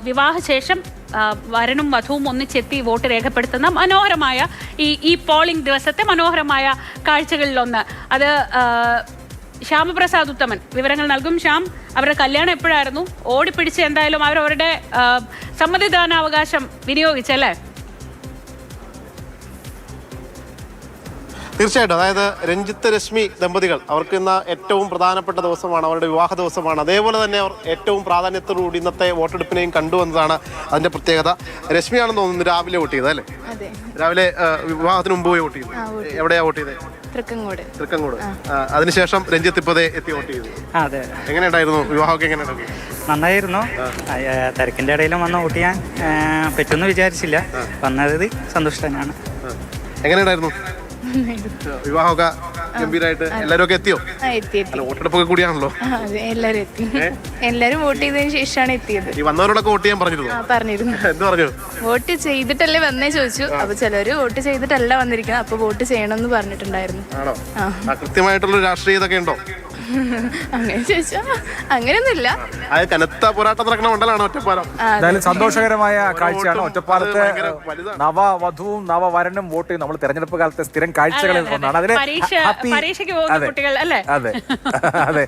വിവാഹശേഷം വരനും വധുവും ഒന്നിച്ചെത്തി വോട്ട് രേഖപ്പെടുത്തുന്ന മനോഹരമായ ഈ പോളിംഗ് ദിവസത്തെ മനോഹരമായ കാഴ്ചകളിലൊന്ന്. അത് ശ്യാമപ്രസാദ് ഉത്തമൻ വിവരങ്ങൾ നൽകും. ശ്യാം, അവരുടെ കല്യാണം എപ്പോഴായിരുന്നു? ഓടിപ്പിടിച്ച് എന്തായാലും അവരവരുടെ സമ്മതിദാനാവകാശം വിനിയോഗിച്ചല്ലേ? തീർച്ചയായിട്ടും. അതായത് രഞ്ജിത്ത് രശ്മി ദമ്പതികൾ അവർക്ക് ഇന്ന് ഏറ്റവും പ്രധാനപ്പെട്ട ദിവസമാണ്, അവരുടെ വിവാഹ ദിവസമാണ്. അതേപോലെ തന്നെ അവർ ഏറ്റവും പ്രാധാന്യത്തോടുകൂടി ഇന്നത്തെ വോട്ടെടുപ്പിനെയും കണ്ടുവന്നതാണ് അതിന്റെ പ്രത്യേകത. രശ്മിയാണെന്ന് തോന്നുന്നു രാവിലെ വോട്ട് ചെയ്തത് അല്ലേ? രാവിലെ വിവാഹത്തിന് മുമ്പ് പോയി വോട്ട് ചെയ്തു. എവിടെയാ വോട്ട് ചെയ്തത്? തൃക്കങ്കോട്. അതിനുശേഷം രഞ്ജിത്ത് ഇപ്പതേ എത്തി വോട്ട് ചെയ്തു. എങ്ങനെയുണ്ടായിരുന്നു വിവാഹമൊക്കെ? എങ്ങനെയുണ്ടായിരുന്നു? നന്നായിരുന്നു. തിരക്കിന്റെ ഇടയിലും വന്ന് വോട്ട് ചെയ്യാൻ പറ്റുമെന്ന് വിചാരിച്ചില്ല. വന്നത് സന്തോഷം തന്നെയാണ്. എങ്ങനെയുണ്ടായിരുന്നു വിവാഹമൊക്കെ? ഗംഭീരമായിട്ട് എല്ലാരും ഒക്കെ എത്തിയോ? വോട്ടെടുപ്പൊക്കെ കൂടിയാണല്ലോ. എല്ലാരും വോട്ട് ചെയ്തതിനു ശേഷമാണ് എത്തിയത്. ഈ വന്നവരോടൊക്കെ വോട്ട് ചെയ്യാൻ പറഞ്ഞിരുന്നു. എന്ത് പറഞ്ഞു? വോട്ട് ചെയ്തിട്ടല്ലേ വന്നേ ചോദിച്ചു. അപ്പൊ ചിലര് വോട്ട് ചെയ്തിട്ടല്ല വന്നിരിക്കുന്നത്, അപ്പൊ വോട്ട് ചെയ്യണമെന്ന് പറഞ്ഞിട്ടുണ്ടായിരുന്നു. ആണോ? കൃത്യമായിട്ടുള്ള രാഷ്ട്രീയ ഇതൊക്കെ ഉണ്ടോ? അങ്ങനെ ചോദിച്ചാ അങ്ങനെയൊന്നുമില്ല. കനത്ത പോരാട്ടം നടക്കുന്ന മണ്ഡലമാണ് ഒറ്റപ്പാലം. എന്തായാലും സന്തോഷകരമായ കാഴ്ചയാണ്. ഒറ്റപ്പാലത്തെ നവവധുവും നവവരനും വോട്ട് ചെയ്യും. നമ്മൾ തെരഞ്ഞെടുപ്പ് കാലത്തെ സ്ഥിരം കാഴ്ചകളിൽ ഒന്നാണ്. അതിന് പരീക്ഷയ്ക്ക് പോകുന്ന കുട്ടികൾ അല്ലേ? അതെ അതെ.